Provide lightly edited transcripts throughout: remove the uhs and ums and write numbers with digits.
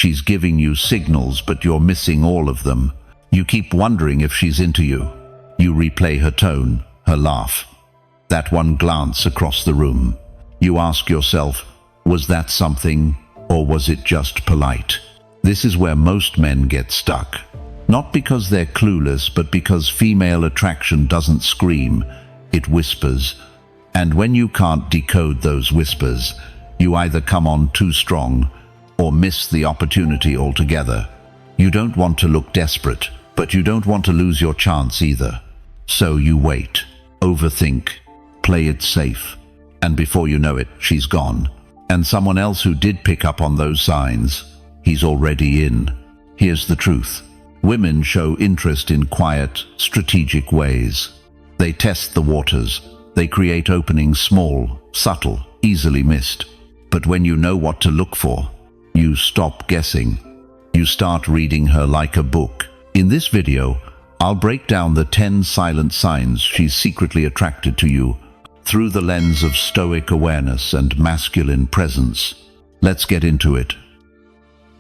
She's giving you signals, but you're missing all of them. You keep wondering if she's into you. You replay her tone, her laugh, that one glance across the room. You ask yourself, was that something, or was it just polite? This is where most men get stuck. Not because they're clueless, but because female attraction doesn't scream, it whispers. And when you can't decode those whispers, you either come on too strong or miss the opportunity altogether. You don't want to look desperate, but you don't want to lose your chance either. So you wait, overthink, play it safe, and before you know it, she's gone. And someone else who did pick up on those signs, he's already in. Here's the truth. Women show interest in quiet, strategic ways. They test the waters. They create openings small, subtle, easily missed. But when you know what to look for, you stop guessing. You start reading her like a book. In this video, I'll break down the 10 silent signs she's secretly attracted to you through the lens of Stoic awareness and masculine presence. Let's get into it.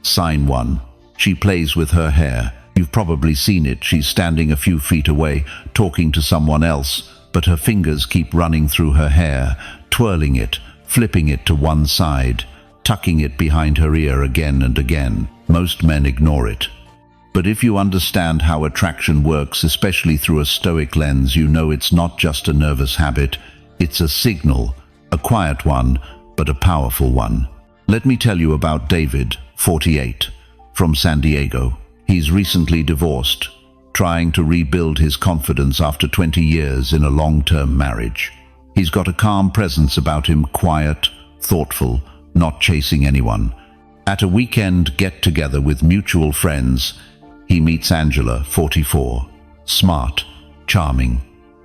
Sign 1. She plays with her hair. You've probably seen it. She's standing a few feet away, talking to someone else, but her fingers keep running through her hair, twirling it, flipping it to one side, tucking it behind her ear again and again. Most men ignore it. But if you understand how attraction works, especially through a Stoic lens, you know it's not just a nervous habit. It's a signal, a quiet one, but a powerful one. Let me tell you about David, 48, from San Diego. He's recently divorced, trying to rebuild his confidence after 20 years in a long-term marriage. He's got a calm presence about him, quiet, thoughtful, not chasing anyone. At a weekend get-together with mutual friends, he meets Angela, 44, smart, charming,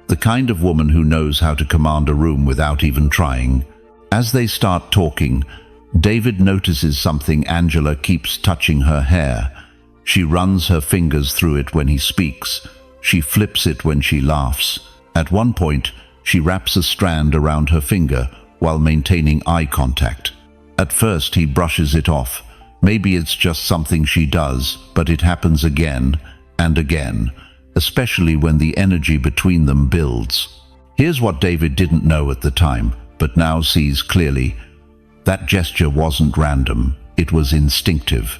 the kind of woman who knows how to command a room without even trying. As they start talking, David notices something. Angela keeps touching her hair. She runs her fingers through it when he speaks. She flips it when she laughs. At one point, she wraps a strand around her finger while maintaining eye contact. At first, he brushes it off. Maybe it's just something she does, but it happens again and again, especially when the energy between them builds. Here's what David didn't know at the time, but now sees clearly. That gesture wasn't random. It was instinctive.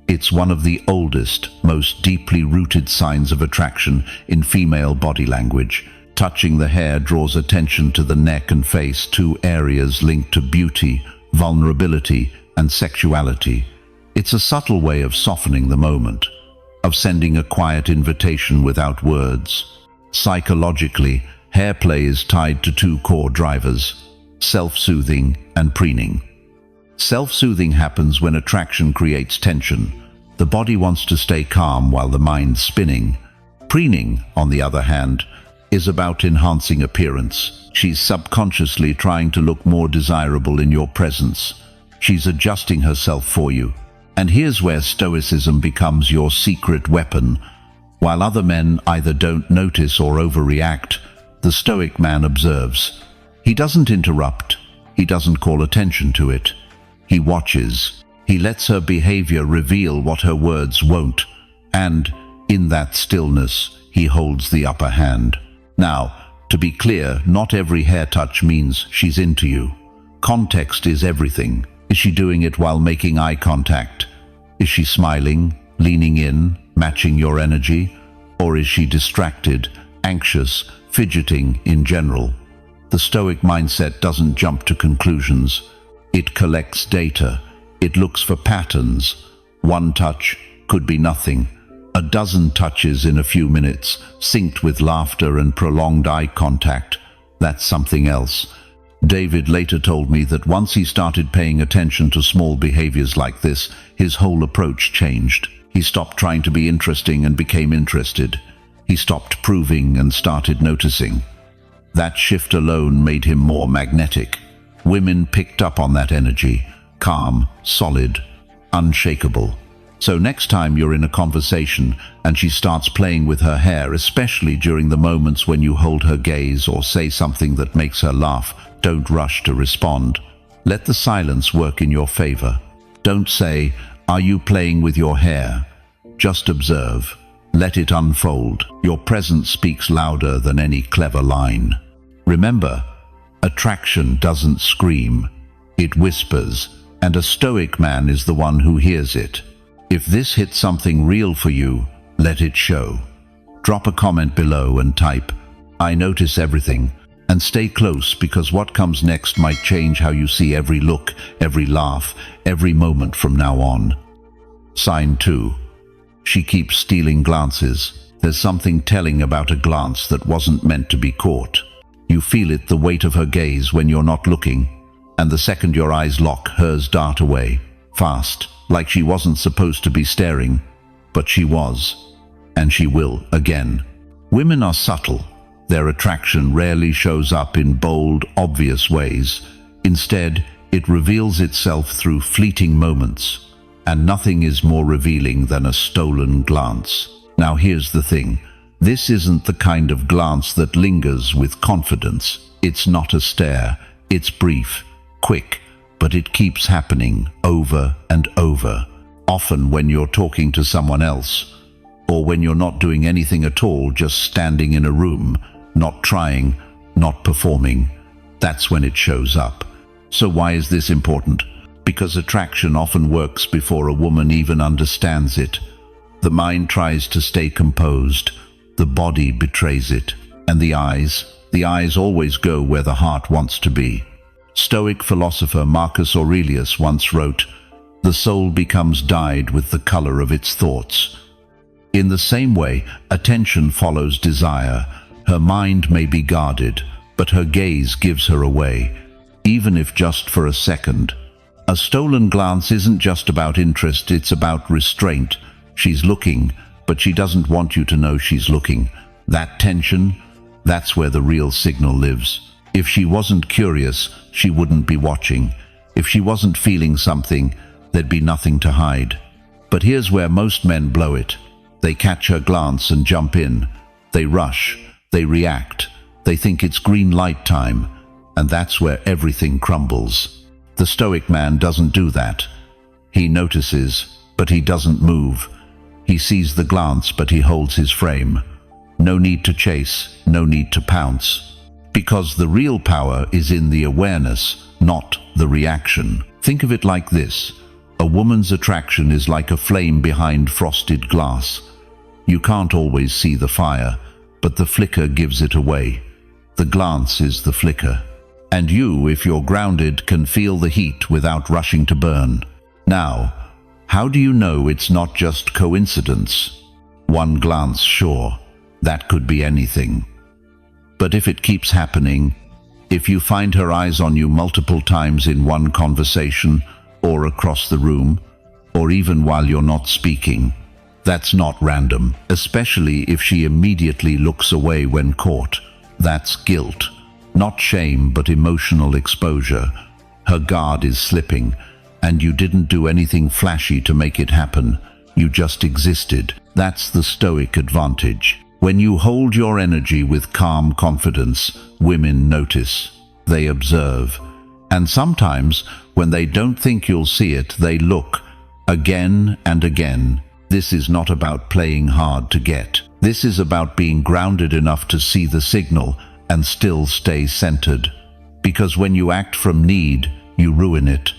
It's one of the oldest, most deeply rooted signs of attraction in female body language. Touching the hair draws attention to the neck and face, two areas linked to beauty, vulnerability, and sexuality. It's a subtle way of softening the moment, of sending a quiet invitation without words. Psychologically, hair play is tied to two core drivers: self-soothing and preening. Self-soothing happens when attraction creates tension. The body wants to stay calm while the mind's spinning. Preening, on the other hand, is about enhancing appearance. She's subconsciously trying to look more desirable in your presence. She's adjusting herself for you. And here's where Stoicism becomes your secret weapon. While other men either don't notice or overreact, the Stoic man observes. He doesn't interrupt. He doesn't call attention to it. He watches. He lets her behavior reveal what her words won't. And in that stillness, he holds the upper hand. Now, to be clear, not every hair touch means she's into you. Context is everything. Is she doing it while making eye contact? Is she smiling, leaning in, matching your energy? Or is she distracted, anxious, fidgeting in general? The Stoic mindset doesn't jump to conclusions. It collects data. It looks for patterns. One touch could be nothing. A dozen touches in a few minutes, synced with laughter and prolonged eye contact, that's something else. David later told me that once he started paying attention to small behaviors like this, his whole approach changed. He stopped trying to be interesting and became interested. He stopped proving and started noticing. That shift alone made him more magnetic. Women picked up on that energy, calm, solid, unshakable. So next time you're in a conversation and she starts playing with her hair, especially during the moments when you hold her gaze or say something that makes her laugh, don't rush to respond. Let the silence work in your favor. Don't say, Are you playing with your hair? Just observe. Let it unfold. Your presence speaks louder than any clever line. Remember, attraction doesn't scream. It whispers, and a Stoic man is the one who hears it. If this hits something real for you, let it show. Drop a comment below and type, "I notice everything," and stay close, because what comes next might change how you see every look, every laugh, every moment from now on. Sign 2. She keeps stealing glances. There's something telling about a glance that wasn't meant to be caught. You feel it, the weight of her gaze when you're not looking, and the second your eyes lock, hers dart away, fast, like she wasn't supposed to be staring, but she was, and she will again. Women are subtle. Their attraction rarely shows up in bold, obvious ways. Instead, it reveals itself through fleeting moments, and nothing is more revealing than a stolen glance. Now here's the thing. This isn't the kind of glance that lingers with confidence. It's not a stare. It's brief, quick, but it keeps happening over and over. Often when you're talking to someone else, or when you're not doing anything at all, just standing in a room, not trying, not performing. That's when it shows up. So why is this important? Because attraction often works before a woman even understands it. The mind tries to stay composed. The body betrays it. And the eyes always go where the heart wants to be. Stoic philosopher Marcus Aurelius once wrote, "The soul becomes dyed with the color of its thoughts." In the same way, attention follows desire. Her mind may be guarded, but her gaze gives her away, even if just for a second. A stolen glance isn't just about interest, it's about restraint. She's looking, but she doesn't want you to know she's looking. That tension, that's where the real signal lives. If she wasn't curious, she wouldn't be watching. If she wasn't feeling something, there'd be nothing to hide. But here's where most men blow it. They catch her glance and jump in. They rush. They react. They think it's green light time. And that's where everything crumbles. The Stoic man doesn't do that. He notices, but he doesn't move. He sees the glance, but he holds his frame. No need to chase, no need to pounce. Because the real power is in the awareness, not the reaction. Think of it like this. A woman's attraction is like a flame behind frosted glass. You can't always see the fire, but the flicker gives it away. The glance is the flicker. And you, if you're grounded, can feel the heat without rushing to burn. Now, how do you know it's not just coincidence? One glance, sure, that could be anything. But if it keeps happening, if you find her eyes on you multiple times in one conversation, or across the room, or even while you're not speaking, that's not random, especially if she immediately looks away when caught. That's guilt. Not shame, but emotional exposure. Her guard is slipping, and you didn't do anything flashy to make it happen. You just existed. That's the Stoic advantage. When you hold your energy with calm confidence, women notice. They observe. And sometimes, when they don't think you'll see it, they look. Again and again. This is not about playing hard to get. This is about being grounded enough to see the signal and still stay centered. Because when you act from need, you ruin it.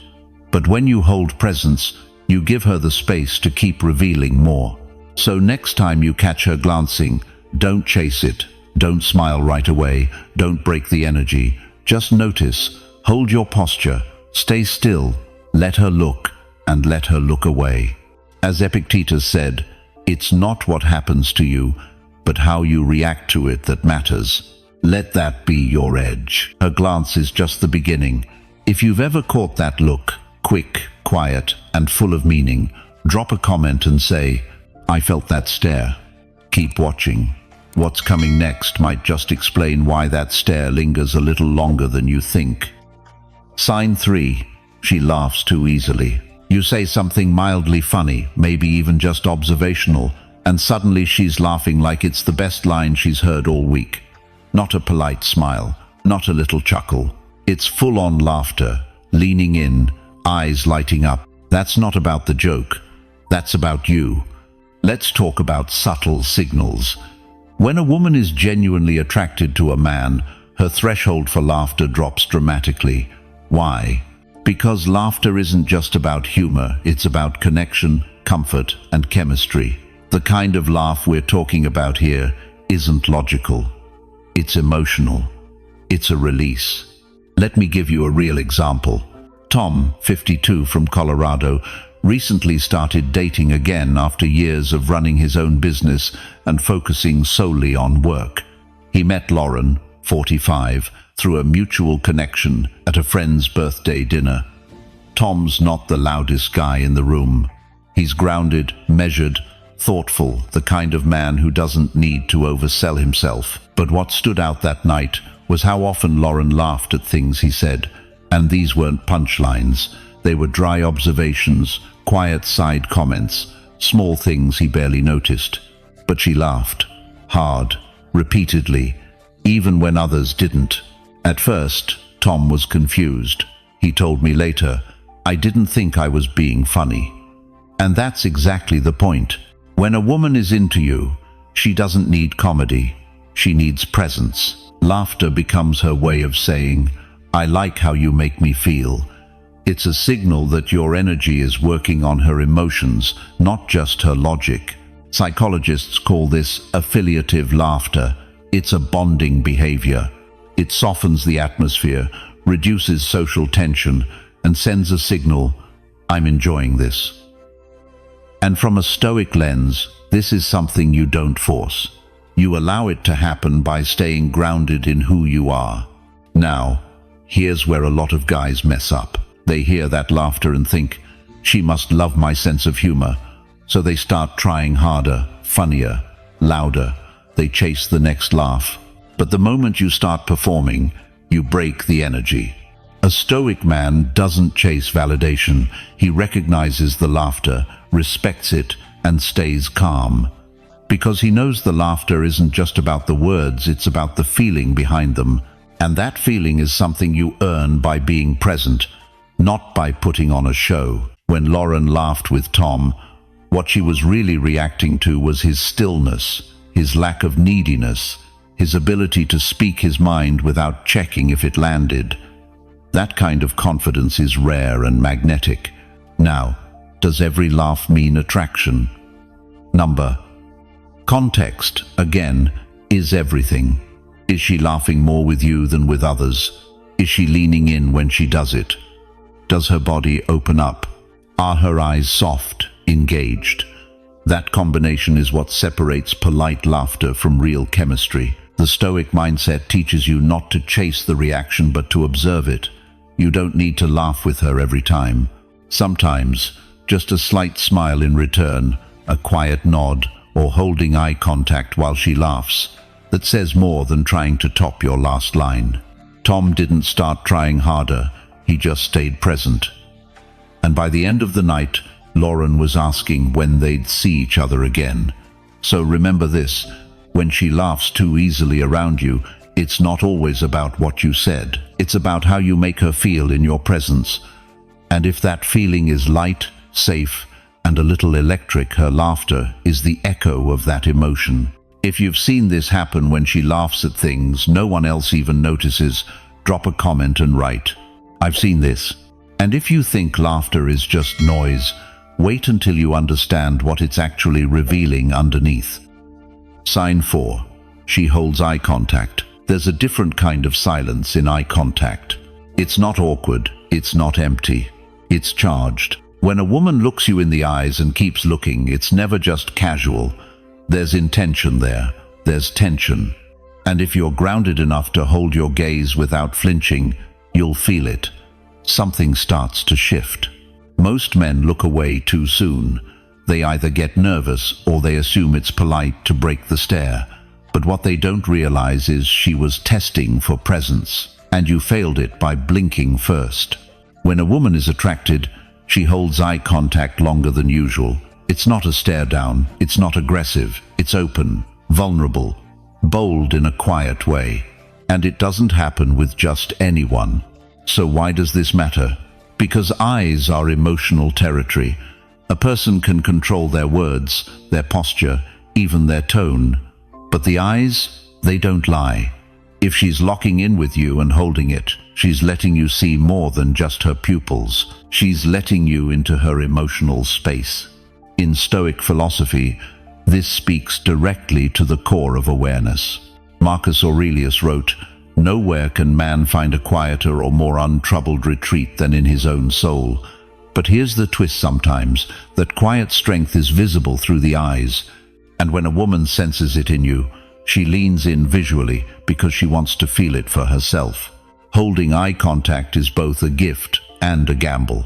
But when you hold presence, you give her the space to keep revealing more. So next time you catch her glancing, don't chase it. Don't smile right away. Don't break the energy. Just notice. Hold your posture. Stay still. Let her look, and let her look away. As Epictetus said, it's not what happens to you, but how you react to it that matters. Let that be your edge. Her glance is just the beginning. If you've ever caught that look, quick, quiet, and full of meaning, drop a comment and say, "I felt that stare." Keep watching. What's coming next might just explain why that stare lingers a little longer than you think. Sign 3. She laughs too easily. You say something mildly funny, maybe even just observational, and suddenly she's laughing like it's the best line she's heard all week. Not a polite smile, not a little chuckle. It's full-on laughter, leaning in, eyes lighting up. That's not about the joke. That's about you. Let's talk about subtle signals. When a woman is genuinely attracted to a man, her threshold for laughter drops dramatically. Why? Because laughter isn't just about humor, it's about connection, comfort, and chemistry. The kind of laugh we're talking about here isn't logical. It's emotional. It's a release. Let me give you a real example. Tom, 52, from Colorado, recently started dating again after years of running his own business and focusing solely on work. He met Lauren, 45, through a mutual connection at a friend's birthday dinner. Tom's not the loudest guy in the room. He's grounded, measured, thoughtful, the kind of man who doesn't need to oversell himself. But what stood out that night was how often Lauren laughed at things he said. And these weren't punchlines. They were dry observations, quiet side comments, small things he barely noticed. But she laughed. Hard. Repeatedly. Even when others didn't. At first, Tom was confused. He told me later, "I didn't think I was being funny." And that's exactly the point. When a woman is into you, she doesn't need comedy. She needs presence. Laughter becomes her way of saying, "I like how you make me feel." It's a signal that your energy is working on her emotions, not just her logic. Psychologists call this affiliative laughter. It's a bonding behavior. It softens the atmosphere, reduces social tension, and sends a signal, "I'm enjoying this." And from a Stoic lens, this is something you don't force. You allow it to happen by staying grounded in who you are. Now, here's where a lot of guys mess up. They hear that laughter and think, "She must love my sense of humor." So they start trying harder, funnier, louder. They chase the next laugh. But the moment you start performing, you break the energy. A Stoic man doesn't chase validation. He recognizes the laughter, respects it, and stays calm. Because he knows the laughter isn't just about the words, it's about the feeling behind them. And that feeling is something you earn by being present, not by putting on a show. When Lauren laughed with Tom, what she was really reacting to was his stillness, his lack of neediness, his ability to speak his mind without checking if it landed. That kind of confidence is rare and magnetic. Now, does every laugh mean attraction? Number. Context, again, is everything. Is she laughing more with you than with others? Is she leaning in when she does it? Does her body open up? Are her eyes soft, engaged? That combination is what separates polite laughter from real chemistry. The Stoic mindset teaches you not to chase the reaction but to observe it. You don't need to laugh with her every time. Sometimes, just a slight smile in return, a quiet nod, or holding eye contact while she laughs, that says more than trying to top your last line. Tom didn't start trying harder, he just stayed present. And by the end of the night, Lauren was asking when they'd see each other again. So remember this, when she laughs too easily around you, it's not always about what you said. It's about how you make her feel in your presence. And if that feeling is light, safe, and a little electric, her laughter is the echo of that emotion. If you've seen this happen when she laughs at things no one else even notices, drop a comment and write, "I've seen this." And if you think laughter is just noise, wait until you understand what it's actually revealing underneath. Sign 4. She holds eye contact. There's a different kind of silence in eye contact. It's not awkward, it's not empty, it's charged. When a woman looks you in the eyes and keeps looking, it's never just casual. There's intention there, there's tension. And if you're grounded enough to hold your gaze without flinching, you'll feel it. Something starts to shift. Most men look away too soon. They either get nervous or they assume it's polite to break the stare. But what they don't realize is she was testing for presence, and you failed it by blinking first. When a woman is attracted, she holds eye contact longer than usual. It's not a stare down, it's not aggressive, it's open, vulnerable, bold in a quiet way. And it doesn't happen with just anyone. So why does this matter? Because eyes are emotional territory. A person can control their words, their posture, even their tone. But the eyes, they don't lie. If she's locking in with you and holding it, she's letting you see more than just her pupils. She's letting you into her emotional space. In Stoic philosophy, this speaks directly to the core of awareness. Marcus Aurelius wrote, "Nowhere can man find a quieter or more untroubled retreat than in his own soul." But here's the twist sometimes, that quiet strength is visible through the eyes. And when a woman senses it in you, she leans in visually because she wants to feel it for herself. Holding eye contact is both a gift and a gamble.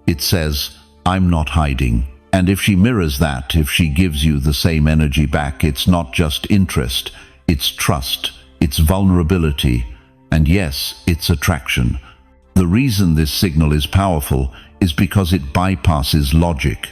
It says, "I'm not hiding." And if she mirrors that, if she gives you the same energy back, it's not just interest, it's trust, it's vulnerability, and yes, it's attraction. The reason this signal is powerful is because it bypasses logic.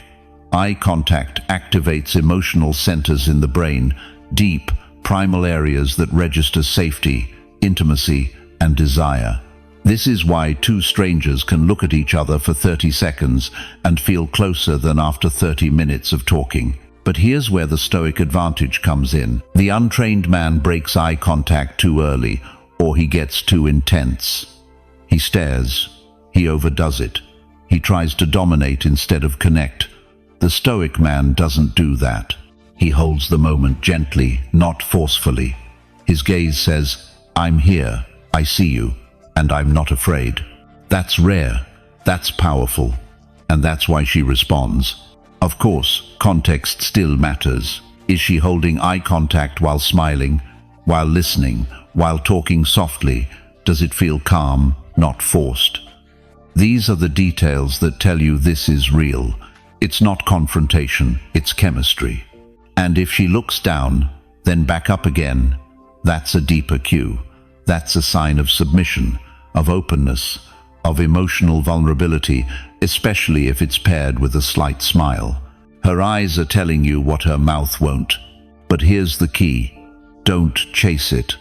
Eye contact activates emotional centers in the brain, deep, primal areas that register safety, intimacy, and desire. This is why two strangers can look at each other for 30 seconds and feel closer than after 30 minutes of talking. But here's where the Stoic advantage comes in. The untrained man breaks eye contact too early, or he gets too intense. He stares. He overdoes it. He tries to dominate instead of connect. The Stoic man doesn't do that. He holds the moment gently, not forcefully. His gaze says, "I'm here, I see you, and I'm not afraid." That's rare, that's powerful, and that's why she responds. Of course, context still matters. Is she holding eye contact while smiling, while listening, while talking softly? Does it feel calm, not forced? These are the details that tell you this is real. It's not confrontation, it's chemistry. And if she looks down, then back up again, that's a deeper cue. That's a sign of submission, of openness, of emotional vulnerability, especially if it's paired with a slight smile. Her eyes are telling you what her mouth won't. But here's the key. Don't chase it.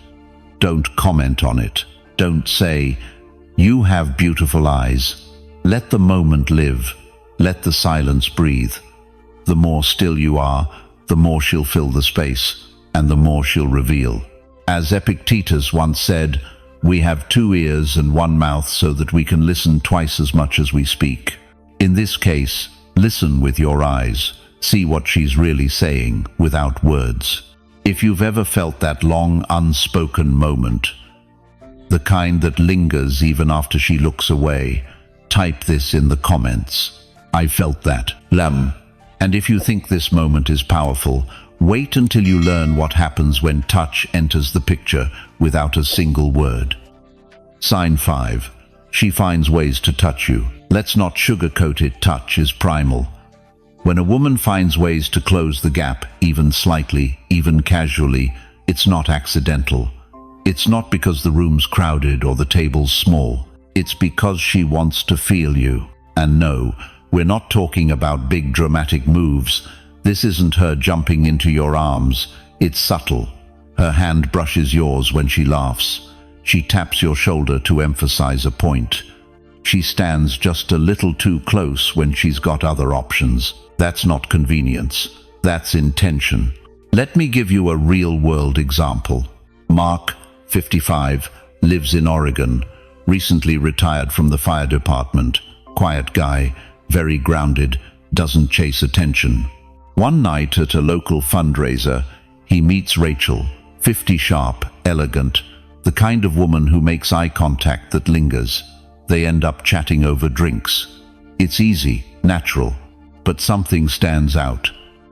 Don't comment on it. Don't say, "You have beautiful eyes." Let the moment live. Let the silence breathe. The more still you are, the more she'll fill the space, and the more she'll reveal. As Epictetus once said, "We have 2 ears and 1 mouth so that we can listen twice as much as we speak." In this case, listen with your eyes. See what she's really saying without words. If you've ever felt that long, unspoken moment, the kind that lingers even after she looks away, type this in the comments. I felt that. Lam. And if you think this moment is powerful, wait until you learn what happens when touch enters the picture without a single word. Sign 5. She finds ways to touch you. Let's not sugarcoat it, touch is primal. When a woman finds ways to close the gap, even slightly, even casually, it's not accidental. It's not because the room's crowded or the table's small. It's because she wants to feel you. And no, we're not talking about big dramatic moves. This isn't her jumping into your arms. It's subtle. Her hand brushes yours when she laughs. She taps your shoulder to emphasize a point. She stands just a little too close when she's got other options. That's not convenience. That's intention. Let me give you a real-world example. Mark, 55, lives in Oregon, recently retired from the fire department. Quiet guy, very grounded, doesn't chase attention. One night at a local fundraiser, he meets Rachel, 50 sharp, elegant, the kind of woman who makes eye contact that lingers. They end up chatting over drinks. It's easy, natural, but something stands out.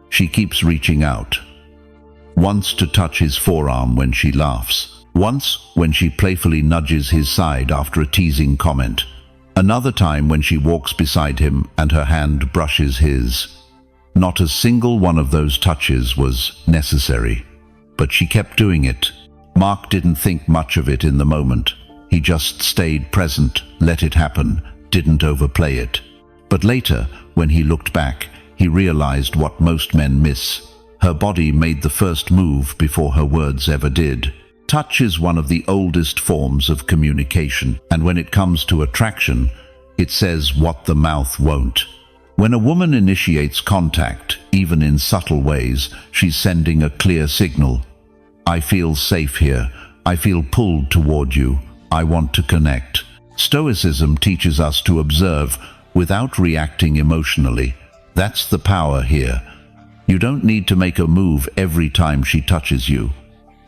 She keeps reaching out. Once to touch his forearm when she laughs. Once when she playfully nudges his side after a teasing comment. Another time when she walks beside him and her hand brushes his. Not a single one of those touches was necessary, but she kept doing it. Mark didn't think much of it in the moment. He just stayed present, let it happen, didn't overplay it. But later, when he looked back, he realized what most men miss. Her body made the first move before her words ever did. Touch is one of the oldest forms of communication, and when it comes to attraction, It says what the mouth won't. When a woman initiates contact, even in subtle ways, she's sending a clear signal. I feel safe here. I feel pulled toward you. I want to connect. Stoicism teaches us to observe without reacting emotionally. That's the power here. You don't need to make a move every time she touches you.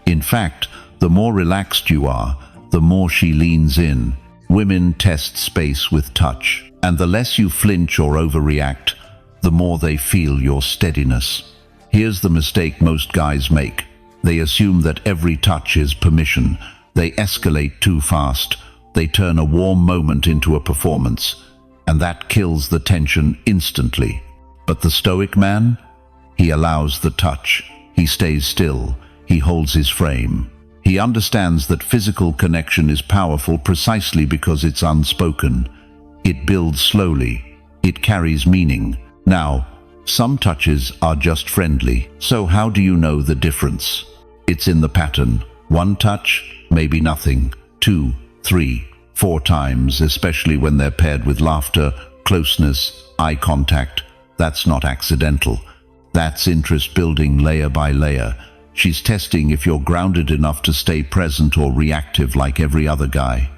In fact, the more relaxed you are, the more she leans in. Women test space with touch, and the less you flinch or overreact, the more they feel your steadiness. Here's the mistake most guys make. They assume that every touch is permission. They escalate too fast. They turn a warm moment into a performance, and that kills the tension instantly. But the Stoic man? He allows the touch. He stays still. He holds his frame. He understands that physical connection is powerful precisely because it's unspoken. It builds slowly. It carries meaning. Now, some touches are just friendly. So how do you know the difference? It's in the pattern. One touch, maybe nothing. 2, 3, 4 times, especially when they're paired with laughter, closeness, eye contact. That's not accidental. That's interest building layer by layer. She's testing if you're grounded enough to stay present or reactive like every other guy.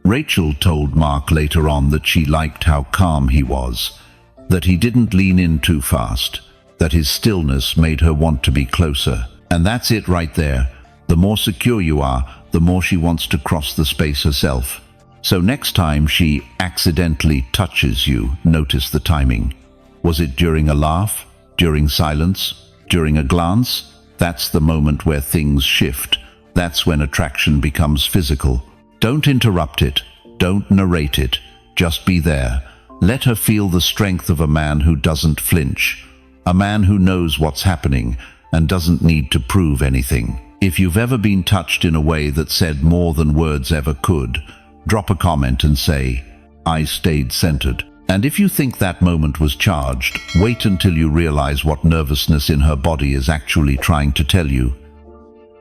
Rachel told Mark later on that she liked how calm he was, that he didn't lean in too fast, that his stillness made her want to be closer. And that's it right there. The more secure you are, the more she wants to cross the space herself. So next time she accidentally touches you, notice the timing. Was it during a laugh? During silence? During a glance? That's the moment where things shift. That's when attraction becomes physical. Don't interrupt it. Don't narrate it. Just be there. Let her feel the strength of a man who doesn't flinch. A man who knows what's happening and doesn't need to prove anything. If you've ever been touched in a way that said more than words ever could, drop a comment and say, I stayed centered. And if you think that moment was charged, wait until you realize what nervousness in her body is actually trying to tell you.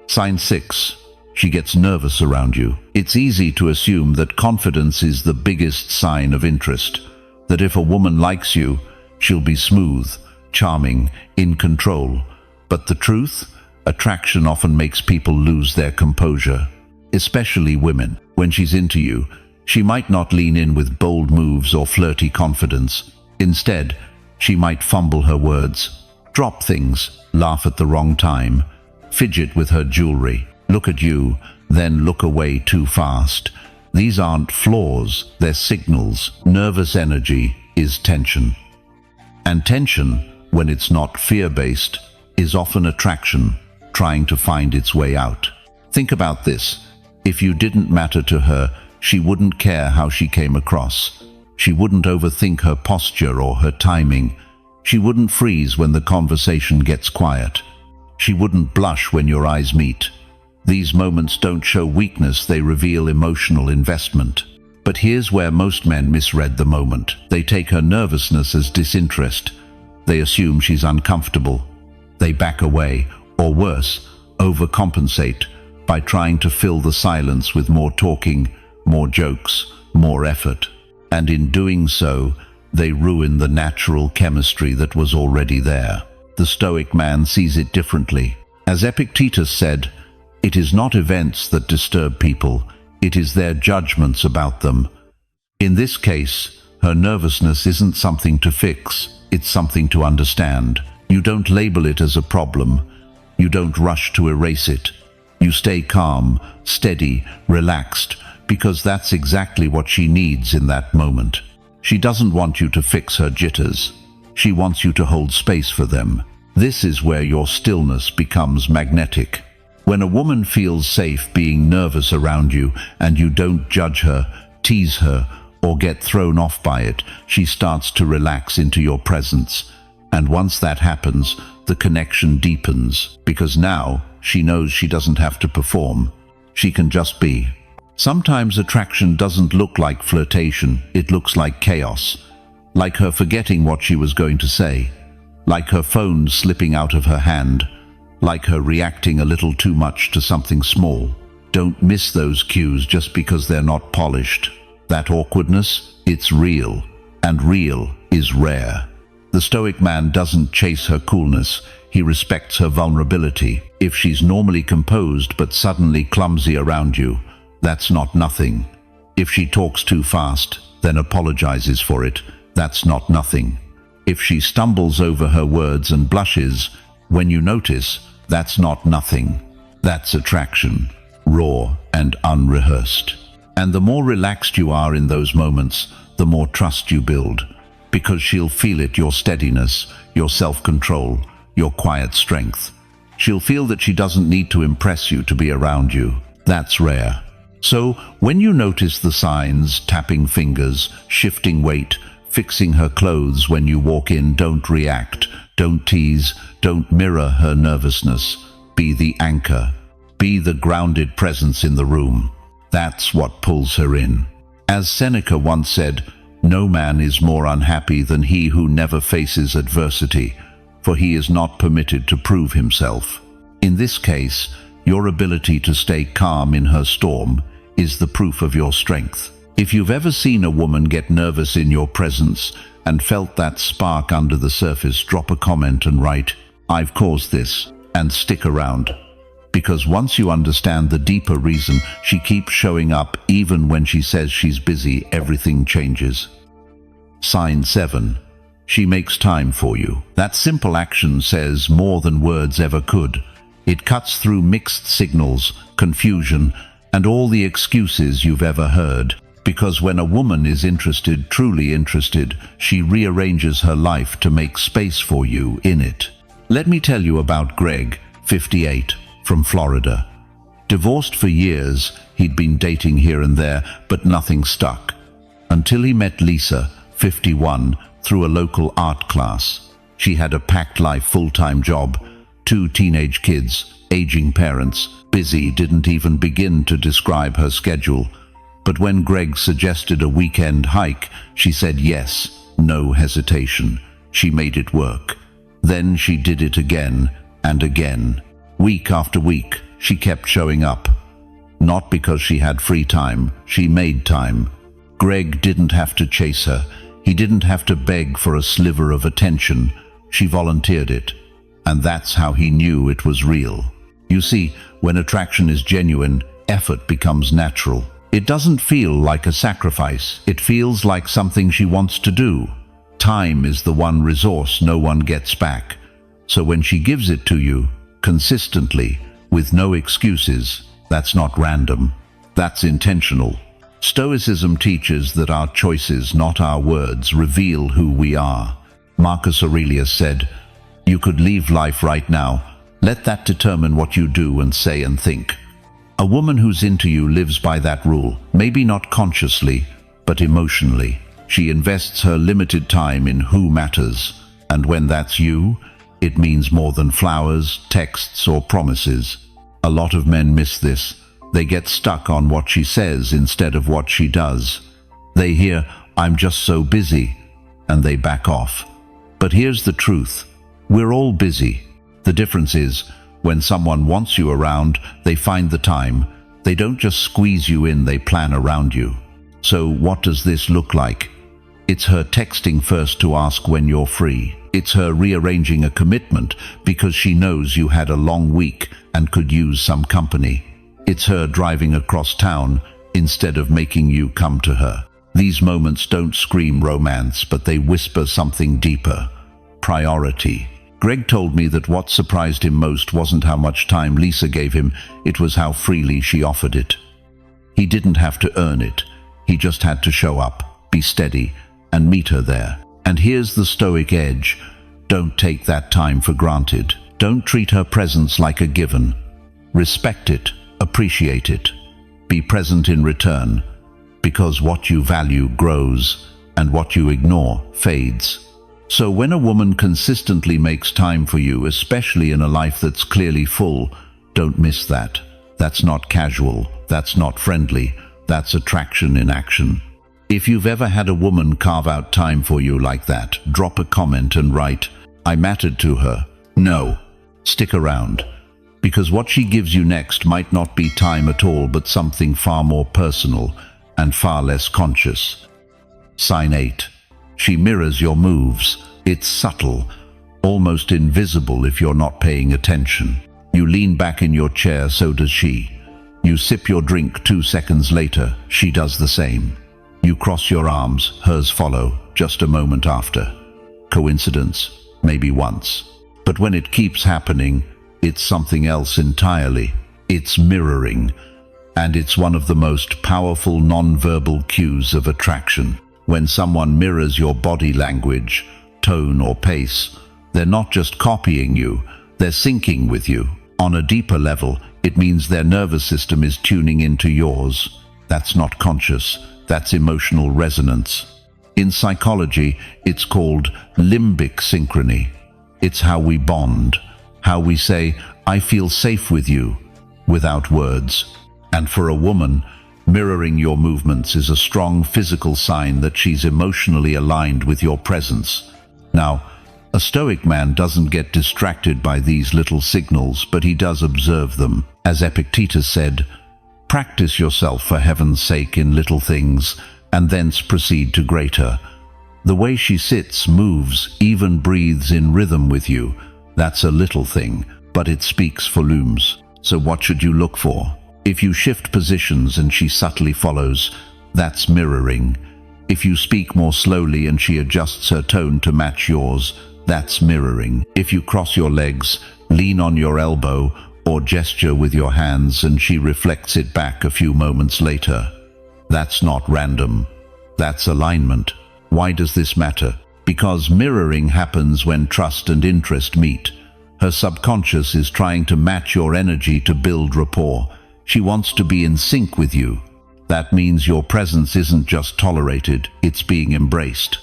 Sign 6. She gets nervous around you. It's easy to assume that confidence is the biggest sign of interest, that if a woman likes you, she'll be smooth, charming, in control. But the truth? Attraction often makes people lose their composure, especially women. When she's into you, she might not lean in with bold moves or flirty confidence. Instead, she might fumble her words, drop things, laugh at the wrong time, fidget with her jewelry, look at you, then look away too fast. These aren't flaws, they're signals. Nervous energy is tension. And tension, when it's not fear-based, is often attraction, trying to find its way out. Think about this. If you didn't matter to her, she wouldn't care how she came across. She wouldn't overthink her posture or her timing. She wouldn't freeze when the conversation gets quiet. She wouldn't blush when your eyes meet. These moments don't show weakness, they reveal emotional investment. But here's where most men misread the moment. They take her nervousness as disinterest. They assume she's uncomfortable. They back away, or worse, overcompensate by trying to fill the silence with more talking, more jokes, more effort. And in doing so, they ruin the natural chemistry that was already there. The Stoic man sees it differently. As Epictetus said, it is not events that disturb people, it is their judgments about them. In this case, her nervousness isn't something to fix, it's something to understand. You don't label it as a problem. You don't rush to erase it. You stay calm, steady, relaxed, because that's exactly what she needs in that moment. She doesn't want you to fix her jitters. She wants you to hold space for them. This is where your stillness becomes magnetic. When a woman feels safe being nervous around you and you don't judge her, tease her, or get thrown off by it, she starts to relax into your presence. And once that happens, the connection deepens, because now she knows she doesn't have to perform. She can just be. Sometimes attraction doesn't look like flirtation, it looks like chaos. Like her forgetting what she was going to say. Like her phone slipping out of her hand. Like her reacting a little too much to something small. Don't miss those cues just because they're not polished. That awkwardness, It's real, and real is rare. The Stoic man doesn't chase her coolness, he respects her vulnerability. If she's normally composed but suddenly clumsy around you, that's not nothing. If she talks too fast, then apologizes for it, that's not nothing. If she stumbles over her words and blushes when you notice, that's not nothing. That's attraction, raw and unrehearsed. And the more relaxed you are in those moments, the more trust you build, because she'll feel it, your steadiness, your self-control, your quiet strength. She'll feel that she doesn't need to impress you to be around you. That's rare. So, when you notice the signs, tapping fingers, shifting weight, fixing her clothes when you walk in, don't react, don't tease, don't mirror her nervousness. Be the anchor. Be the grounded presence in the room. That's what pulls her in. As Seneca once said, "No man is more unhappy than he who never faces adversity, for he is not permitted to prove himself." In this case, your ability to stay calm in her storm is the proof of your strength. If you've ever seen a woman get nervous in your presence and felt that spark under the surface, drop a comment and write, "I've caused this," and stick around. Because once you understand the deeper reason she keeps showing up even when she says she's busy, everything changes. Sign 7. She makes time for you. That simple action says more than words ever could. It cuts through mixed signals, confusion, and all the excuses you've ever heard. Because when a woman is interested, truly interested, she rearranges her life to make space for you in it. Let me tell you about Greg, 58, from Florida. Divorced for years, he'd been dating here and there, but nothing stuck. Until he met Lisa, 51, through a local art class. She had a packed life, full-time job, 2 teenage kids, aging parents, busy, didn't even begin to describe her schedule. But when Greg suggested a weekend hike, she said yes, no hesitation. She made it work. Then she did it again and again. Week after week, she kept showing up. Not because she had free time, she made time. Greg didn't have to chase her. He didn't have to beg for a sliver of attention. She volunteered it. And that's how he knew it was real. You see, when attraction is genuine, effort becomes natural. It doesn't feel like a sacrifice. It feels like something she wants to do. Time is the one resource no one gets back. So when she gives it to you, consistently, with no excuses, that's not random. That's intentional. Stoicism teaches that our choices, not our words, reveal who we are. Marcus Aurelius said, "You could leave life right now. Let that determine what you do and say and think." A woman who's into you lives by that rule, maybe not consciously, but emotionally. She invests her limited time in who matters, and when that's you, it means more than flowers, texts, or promises. A lot of men miss this. They get stuck on what she says instead of what she does. They hear, "I'm just so busy," and they back off. But here's the truth. We're all busy. The difference is, when someone wants you around, they find the time. They don't just squeeze you in, they plan around you. So what does this look like? It's her texting first to ask when you're free. It's her rearranging a commitment because she knows you had a long week and could use some company. It's her driving across town instead of making you come to her. These moments don't scream romance, but they whisper something deeper. Priority. Greg told me that what surprised him most wasn't how much time Lisa gave him, it was how freely she offered it. He didn't have to earn it. He just had to show up, be steady, and meet her there. And here's the Stoic edge. Don't take that time for granted. Don't treat her presence like a given. Respect it, appreciate it. Be present in return, because what you value grows, and what you ignore fades. So when a woman consistently makes time for you, especially in a life that's clearly full, don't miss that. That's not casual, that's not friendly, that's attraction in action. If you've ever had a woman carve out time for you like that, drop a comment and write, "I mattered to her." No, stick around. Because what she gives you next might not be time at all, but something far more personal and far less conscious. Sign 8. She mirrors your moves. It's subtle, almost invisible if you're not paying attention. You lean back in your chair, so does she. You sip your drink 2 seconds later, she does the same. You cross your arms, hers follow, just a moment after. Coincidence? Maybe once. But when it keeps happening, it's something else entirely. It's mirroring. And it's one of the most powerful non-verbal cues of attraction. When someone mirrors your body language, tone or pace, they're not just copying you, they're syncing with you. On a deeper level, it means their nervous system is tuning into yours. That's not conscious, that's emotional resonance. In psychology, it's called limbic synchrony. It's how we bond, how we say, "I feel safe with you," without words. And for a woman, mirroring your movements is a strong physical sign that she's emotionally aligned with your presence. Now, a Stoic man doesn't get distracted by these little signals, but he does observe them. As Epictetus said, "Practice yourself for heaven's sake in little things, and thence proceed to greater." The way she sits, moves, even breathes in rhythm with you, that's a little thing, but it speaks volumes. So what should you look for? If you shift positions and she subtly follows, that's mirroring. If you speak more slowly and she adjusts her tone to match yours, that's mirroring. If you cross your legs, lean on your elbow, or gesture with your hands and she reflects it back a few moments later, that's not random. That's alignment. Why does this matter? Because mirroring happens when trust and interest meet. Her subconscious is trying to match your energy to build rapport. She wants to be in sync with you. That means your presence isn't just tolerated, it's being embraced.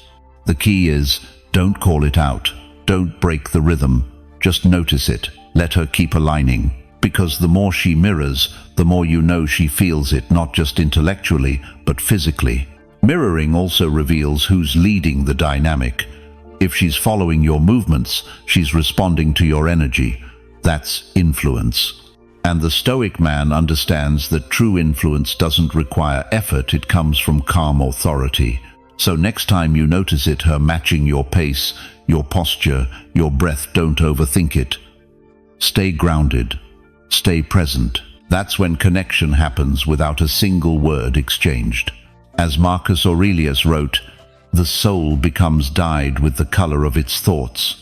The key is, don't call it out. Don't break the rhythm. Just notice it. Let her keep aligning. Because the more she mirrors, the more you know she feels it, not just intellectually, but physically. Mirroring also reveals who's leading the dynamic. If she's following your movements, she's responding to your energy. That's influence. And the Stoic man understands that true influence doesn't require effort, it comes from calm authority. So next time you notice it, her matching your pace, your posture, your breath, don't overthink it. Stay grounded. Stay present. That's when connection happens without a single word exchanged. As Marcus Aurelius wrote, "The soul becomes dyed with the color of its thoughts."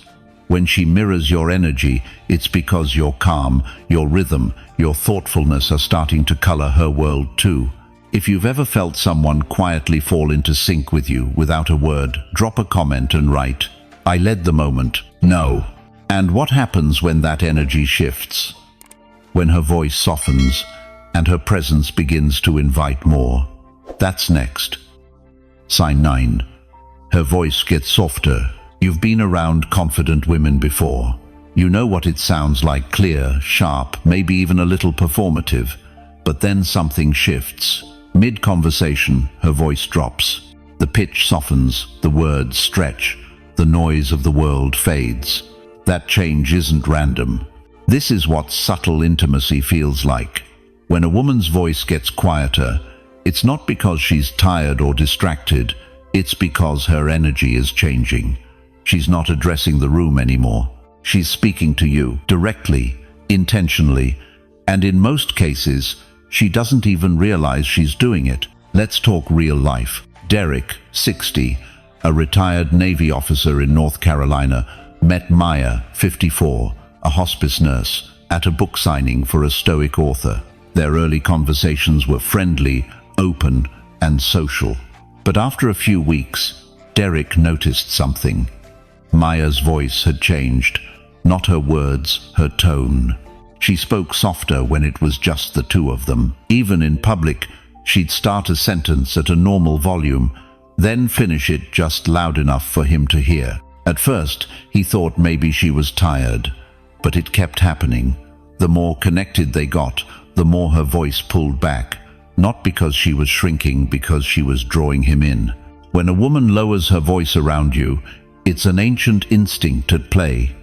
When she mirrors your energy, it's because your calm, your rhythm, your thoughtfulness are starting to color her world too. If you've ever felt someone quietly fall into sync with you without a word, drop a comment and write, "I led the moment." No. And what happens when that energy shifts? When her voice softens and her presence begins to invite more. That's next. Sign 9. Her voice gets softer. You've been around confident women before. You know what it sounds like, clear, sharp, maybe even a little performative. But then something shifts. Mid-conversation, her voice drops. The pitch softens, the words stretch, the noise of the world fades. That change isn't random. This is what subtle intimacy feels like. When a woman's voice gets quieter, it's not because she's tired or distracted, it's because her energy is changing. She's not addressing the room anymore. She's speaking to you directly, intentionally, and in most cases, she doesn't even realize she's doing it. Let's talk real life. Derek, 60, a retired Navy officer in North Carolina, met Maya, 54, a hospice nurse, at a book signing for a Stoic author. Their early conversations were friendly, open, and social. But after a few weeks, Derek noticed something. Maya's voice had changed, not her words, her tone. She spoke softer when it was just the two of them. Even in public, she'd start a sentence at a normal volume, then finish it just loud enough for him to hear. At first, he thought maybe she was tired, but it kept happening. The more connected they got, the more her voice pulled back, not because she was shrinking, because she was drawing him in. When a woman lowers her voice around you, it's an ancient instinct at play.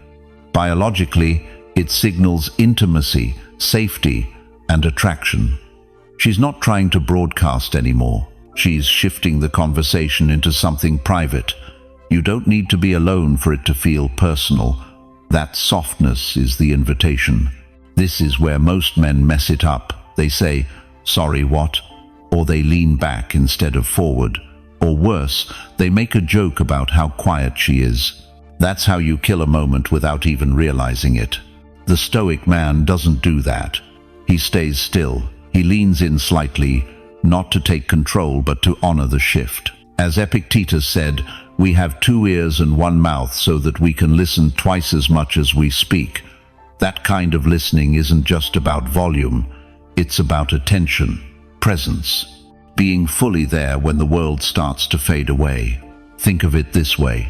Biologically, it signals intimacy, safety, and attraction. She's not trying to broadcast anymore. She's shifting the conversation into something private. You don't need to be alone for it to feel personal. That softness is the invitation. This is where most men mess it up. They say, "Sorry, what?" Or they lean back instead of forward. Or worse, they make a joke about how quiet she is. That's how you kill a moment without even realizing it. The Stoic man doesn't do that. He stays still. He leans in slightly, not to take control but to honor the shift. As Epictetus said, we have 2 ears and 1 mouth so that we can listen twice as much as we speak. That kind of listening isn't just about volume. It's about attention, presence, being fully there when the world starts to fade away. Think of it this way.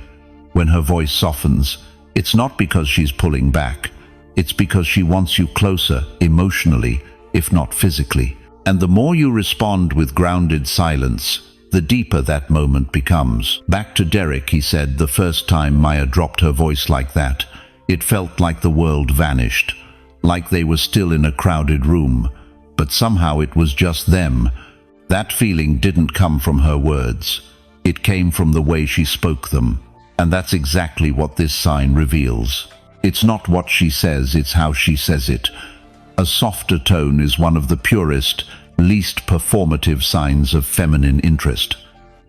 When her voice softens, it's not because she's pulling back. It's because she wants you closer, emotionally, if not physically. And the more you respond with grounded silence, the deeper that moment becomes. Back to Derek, he said, the first time Maya dropped her voice like that, it felt like the world vanished, like they were still in a crowded room, but somehow it was just them. That feeling didn't come from her words. It came from the way she spoke them. And that's exactly what this sign reveals. It's not what she says, it's how she says it. A softer tone is one of the purest, least performative signs of feminine interest.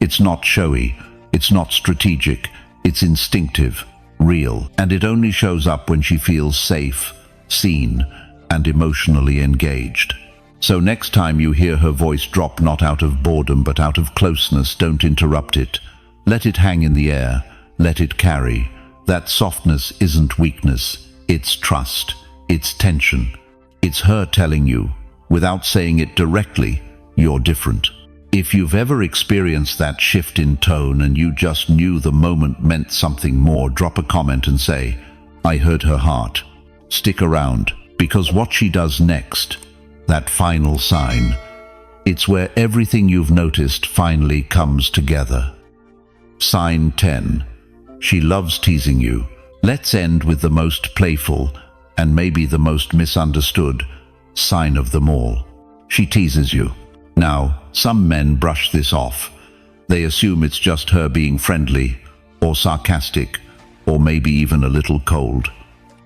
It's not showy, it's not strategic, it's instinctive, real, and it only shows up when she feels safe, seen, and emotionally engaged. So next time you hear her voice drop, not out of boredom but out of closeness, don't interrupt it. Let it hang in the air, let it carry. That softness isn't weakness, it's trust, it's tension. It's her telling you, without saying it directly, you're different. If you've ever experienced that shift in tone and you just knew the moment meant something more, drop a comment and say, "I heard her heart." Stick around, because what she does next, that final sign, it's where everything you've noticed finally comes together. Sign 10. She loves teasing you. Let's end with the most playful, and maybe the most misunderstood, sign of them all. She teases you. Now, some men brush this off. They assume it's just her being friendly, or sarcastic, or maybe even a little cold.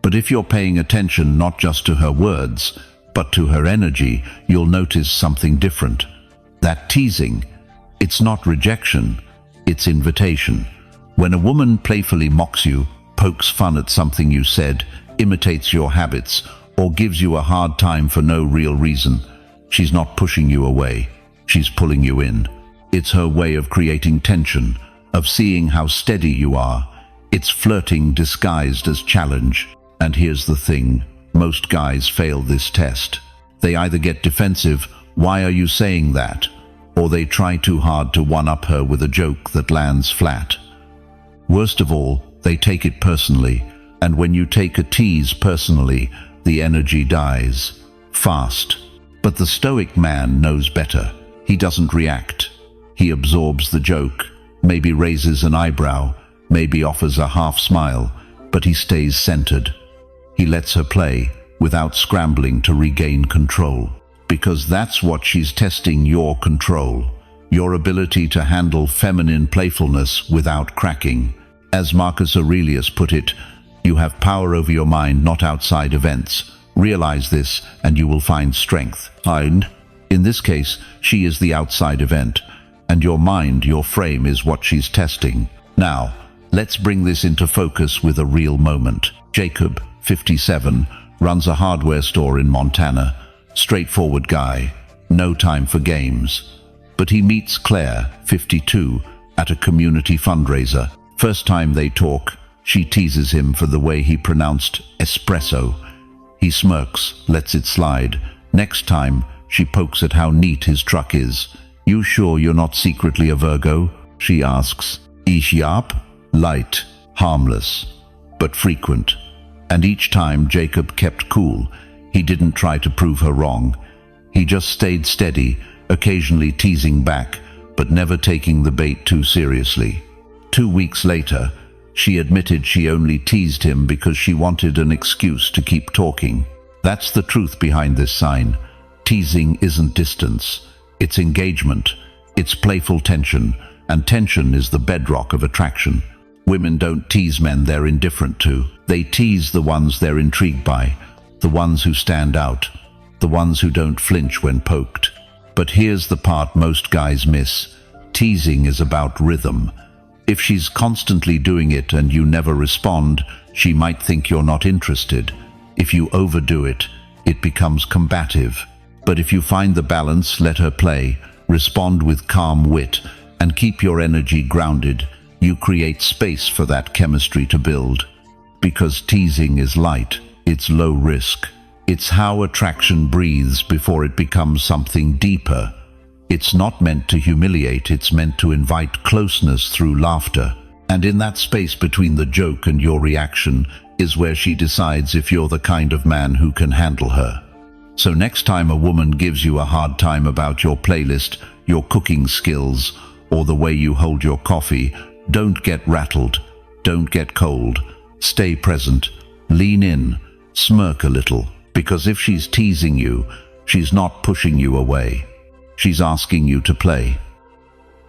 But if you're paying attention not just to her words, but to her energy, you'll notice something different. That teasing, it's not rejection, it's invitation. When a woman playfully mocks you, pokes fun at something you said, imitates your habits, or gives you a hard time for no real reason, she's not pushing you away, she's pulling you in. It's her way of creating tension, of seeing how steady you are. It's flirting disguised as challenge. And here's the thing, most guys fail this test. They either get defensive, "Why are you saying that?" or they try too hard to one-up her with a joke that lands flat. Worst of all, they take it personally, and when you take a tease personally, the energy dies. Fast. But the Stoic man knows better. He doesn't react. He absorbs the joke, maybe raises an eyebrow, maybe offers a half smile, but he stays centered. He lets her play, without scrambling to regain control. Because that's what she's testing, your control. Your ability to handle feminine playfulness without cracking. As Marcus Aurelius put it, you have power over your mind, not outside events. Realize this, and you will find strength. In this case, she is the outside event, and your mind, your frame, is what she's testing. Now, let's bring this into focus with a real moment. Jacob, 57, runs a hardware store in Montana. Straightforward guy, no time for games. But he meets Claire, 52, at a community fundraiser. First time they talk, she teases him for the way he pronounced espresso. He smirks, lets it slide. Next time, she pokes at how neat his truck is. "You sure you're not secretly a Virgo?" she asks. Yup. Light, harmless, but frequent. And each time Jacob kept cool. He didn't try to prove her wrong. He just stayed steady, occasionally teasing back, but never taking the bait too seriously. 2 weeks later, she admitted she only teased him because she wanted an excuse to keep talking. That's the truth behind this sign. Teasing isn't distance. It's engagement. It's playful tension, and tension is the bedrock of attraction. Women don't tease men they're indifferent to. They tease the ones they're intrigued by, the ones who stand out, the ones who don't flinch when poked. But here's the part most guys miss. Teasing is about rhythm. If she's constantly doing it and you never respond, she might think you're not interested. If you overdo it, it becomes combative. But if you find the balance, let her play, respond with calm wit, and keep your energy grounded, you create space for that chemistry to build. Because teasing is light, it's low risk. It's how attraction breathes before it becomes something deeper. It's not meant to humiliate, it's meant to invite closeness through laughter. And in that space between the joke and your reaction is where she decides if you're the kind of man who can handle her. So next time a woman gives you a hard time about your playlist, your cooking skills, or the way you hold your coffee, don't get rattled, don't get cold. Stay present, lean in, smirk a little, because if she's teasing you, she's not pushing you away. She's asking you to play.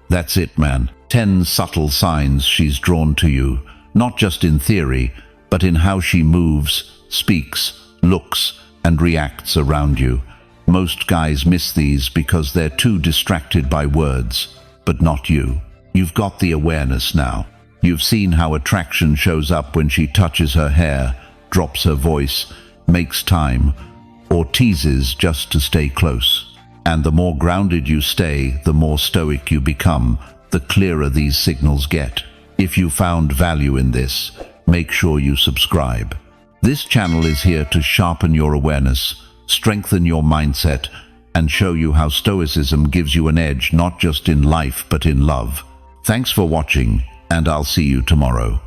That's it, man. 10 subtle signs she's drawn to you, not just in theory, but in how she moves, speaks, looks, and reacts around you. Most guys miss these because they're too distracted by words, but not you. You've got the awareness now. You've seen how attraction shows up when she touches her hair, drops her voice, makes time, or teases just to stay close. And the more grounded you stay, the more stoic you become, the clearer these signals get. If you found value in this, make sure you subscribe. This channel is here to sharpen your awareness, strengthen your mindset, and show you how Stoicism gives you an edge not just in life but in love. Thanks for watching, and I'll see you tomorrow.